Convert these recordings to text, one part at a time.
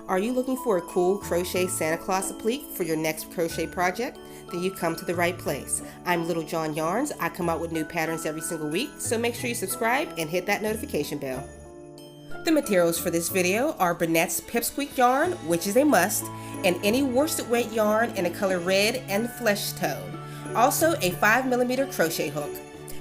Are you looking for a cool Crochet Santa Claus applique for your next crochet project? Then you come to the right place. I'm Littlejohn Yarns. I come out with new patterns every single week, so make sure you subscribe and hit that notification bell. The materials for this video are Bernat Pipsqueak yarn, which is a must, and any worsted weight yarn in a color red and flesh tone. Also a 5mm crochet hook.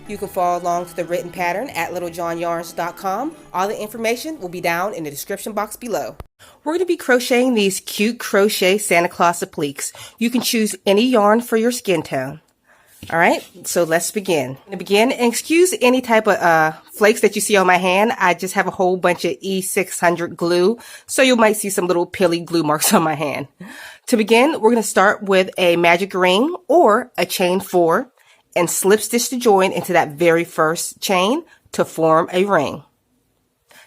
You can follow along to the written pattern at littlejohnyarns.com. All the information will be down in the description box below. We're going to be crocheting these cute Crochet Santa Claus appliques. You can choose any yarn for your skin tone. Alright, so let's begin. And excuse any type of flakes that you see on my hand. I just have a whole bunch of E600 glue, so you might see some little pilly glue marks on my hand. To begin, we're going to start with a magic ring or a chain 4 and slip stitch the join into that very first chain to form a ring.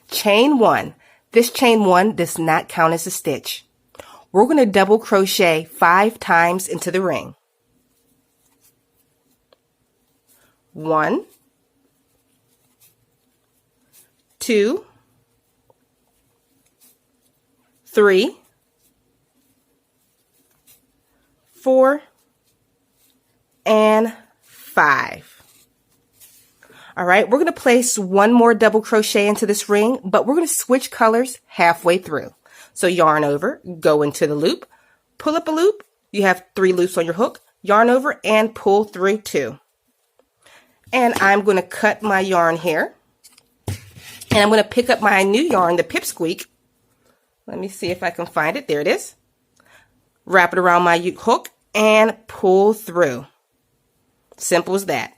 Chain 1. This chain 1 does not count as a stitch. We're going to double crochet 5 times into the ring. 1, 2, 3, 4, and 5. All right, we're going to place one more double crochet into this ring, but we're going to switch colors halfway through. So yarn over, go into the loop, pull up a loop. You have 3 loops on your hook, yarn over and pull through 2. And I'm going to cut my yarn here. And I'm going to pick up my new yarn, the Pipsqueak. Let me see if I can find it. There it is. Wrap it around my hook and pull through. Simple as that.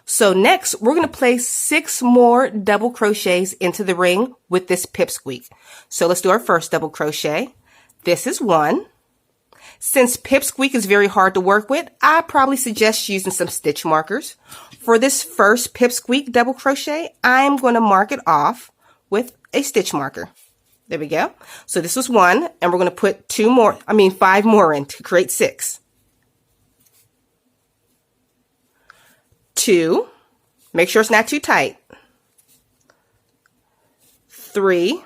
So next, we're going to place 6 more double crochets into the ring with this Pipsqueak. So let's do our first double crochet. This is 1. Since Pipsqueak is very hard to work with, I probably suggest using some stitch markers. For this first Pipsqueak double crochet, I'm going to mark it off with a stitch marker. There we go. So this was 1, and we're going to put 5 more in to create 6. 2, make sure it's not too tight. 3,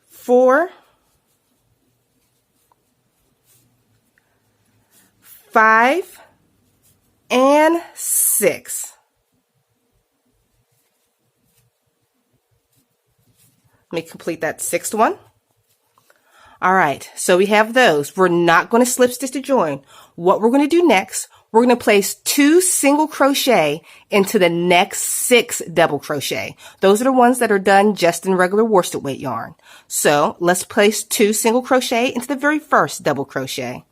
4, 5, and 6. Let me complete that 6th one. All right, so we have those. We're not going to slip stitch to join. What we're going to do next, we're going to place 2 single crochet into the next 6 double crochet. Those are the ones that are done just in regular worsted weight yarn. So let's place 2 single crochet into the very first double crochet.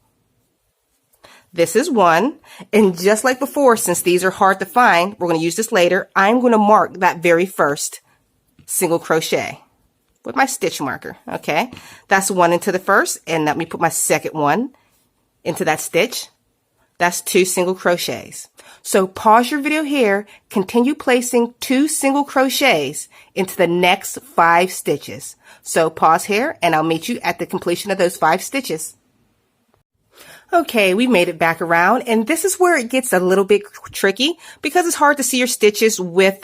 This is 1, and just like before, since these are hard to find, we're going to use this later, I'm going to mark that very first single crochet with my stitch marker. Okay, that's 1 into the first, and let me put my second one into that stitch. That's 2 single crochets. So pause your video here, continue placing 2 single crochets into the next 5 stitches. So pause here, and I'll meet you at the completion of those 5 stitches. Okay, we made it back around, and this is where it gets a little bit tricky because it's hard to see your stitches with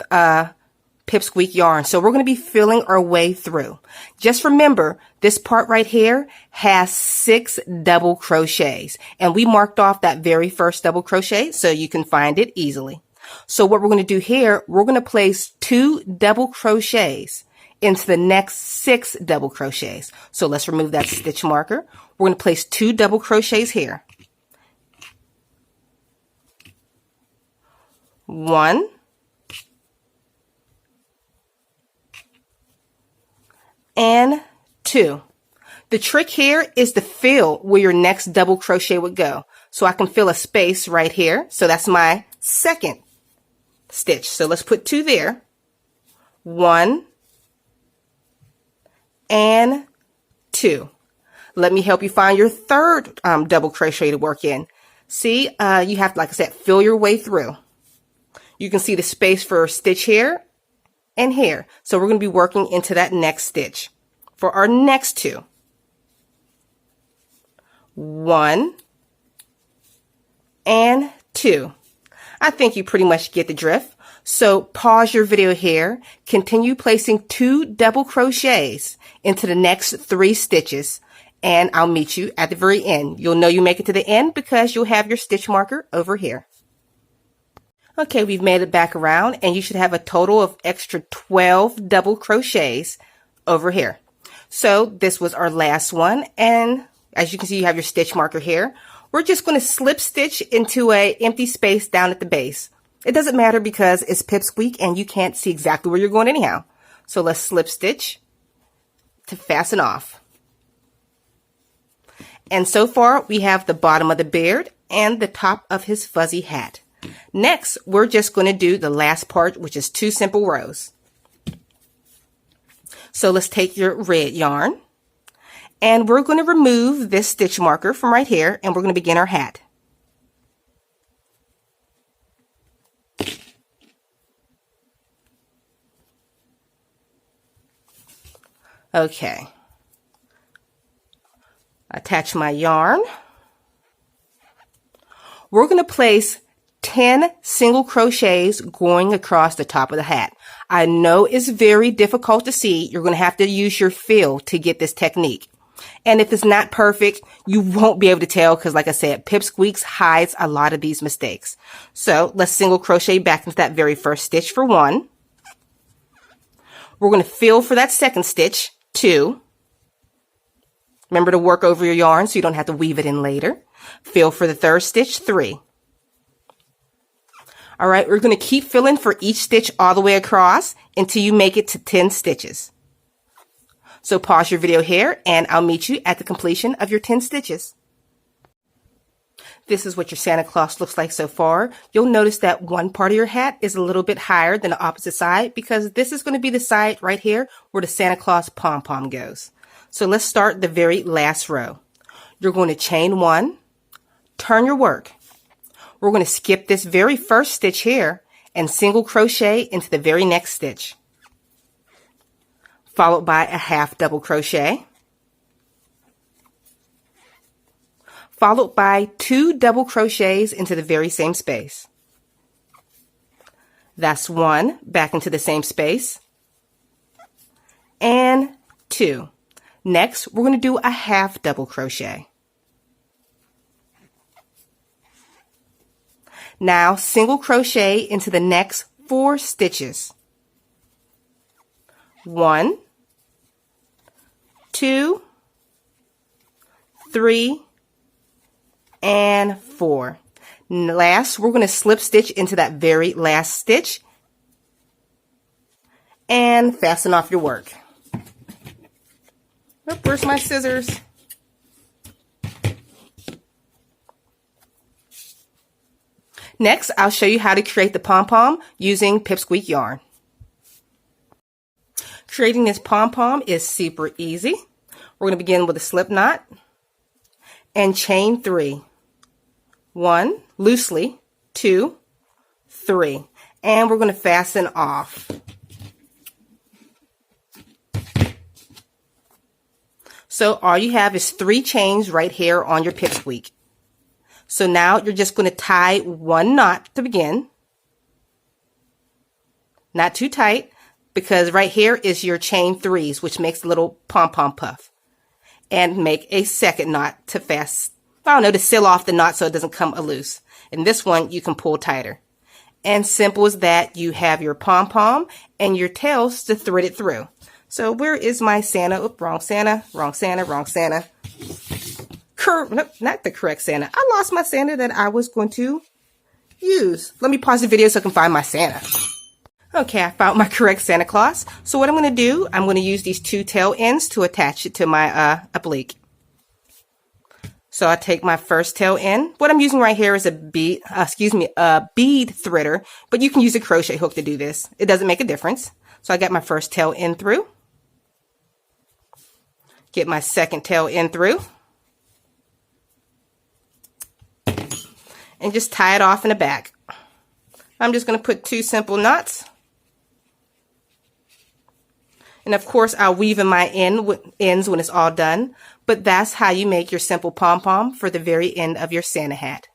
Pipsqueak yarn. So we're going to be filling our way through. Just remember, this part right here has 6 double crochets, and we marked off that very first double crochet so you can find it easily. So what we're going to do here, we're going to place 2 double crochets into the next 6 double crochets. So let's remove that stitch marker. We're going to place 2 double crochets here. 1, and 2. The trick here is to fill where your next double crochet would go. So I can fill a space right here. So that's my second stitch. So let's put 2 there. 1 and 2. Let me help you find your third double crochet to work in. See, you have to, like I said, fill your way through. You can see the space for a stitch here and here. So we're going to be working into that next stitch for our next 2. 1 and 2. I think you pretty much get the drift. So pause your video here, continue placing 2 double crochets into the next 3 stitches, and I'll meet you at the very end. You'll know you make it to the end because you'll have your stitch marker over here. Okay, we've made it back around, and you should have a total of extra 12 double crochets over here. So this was our last one, and as you can see, you have your stitch marker here. We're just going to slip stitch into an empty space down at the base. It doesn't matter because it's Pipsqueak and you can't see exactly where you're going anyhow. So let's slip stitch to fasten off. And so far we have the bottom of the beard and the top of his fuzzy hat. Next, we're just going to do the last part, which is 2 simple rows. So let's take your red yarn, and we're going to remove this stitch marker from right here, and we're going to begin our hat. Okay. Attach my yarn. We're going to place 10 single crochets going across the top of the hat. I know it's very difficult to see. You're going to have to use your feel to get this technique. And if it's not perfect, you won't be able to tell because, like I said, Pipsqueak hides a lot of these mistakes. So let's single crochet back into that very first stitch for 1. We're going to feel for that second stitch, 2. Remember to work over your yarn so you don't have to weave it in later. Feel for the third stitch, 3. All right, we're going to keep filling for each stitch all the way across until you make it to 10 stitches. So pause your video here and I'll meet you at the completion of your 10 stitches. This is what your Santa Claus looks like so far. You'll notice that one part of your hat is a little bit higher than the opposite side because this is going to be the side right here where the Santa Claus pom-pom goes. So let's start the very last row. You're going to chain 1, turn your work. We're going to skip this very first stitch here and single crochet into the very next stitch, followed by a half double crochet, followed by 2 double crochets into the very same space. That's 1 back into the same space, and 2. Next, we're going to do a half double crochet. Now single crochet into the next 4 stitches. 1, 2, 3, and 4. Last, we're going to slip stitch into that very last stitch and fasten off your work. Oh, where's my scissors? Next, I'll show you how to create the pom-pom using Pipsqueak yarn. Creating this pom-pom is super easy. We're going to begin with a slip knot and chain 3. 1, loosely, 2, 3. And we're going to fasten off. So all you have is 3 chains right here on your Pipsqueak. So now you're just going to tie 1 knot to begin. Not too tight because right here is your chain 3s, which makes a little pom-pom puff. And make a second knot to to seal off the knot so it doesn't come loose. And this one you can pull tighter. And simple as that, you have your pom-pom and your tails to thread it through. So where is my Santa? Oop, wrong Santa, wrong Santa, wrong Santa. Nope, not the correct Santa. I lost my Santa that I was going to use. Let me pause the video so I can find my Santa. Okay, I found my correct Santa Claus. So what I'm going to do, I'm going to use these 2 tail ends to attach it to my oblique. So I take my first tail end. What I'm using right here is a bead threader, but you can use a crochet hook to do this. It doesn't make a difference. So I got my first tail end through. Get my second tail end through. And just tie it off in the back. I'm just going to put 2 simple knots. And of course, I'll weave in my ends when it's all done. But that's how you make your simple pom-pom for the very end of your Santa hat.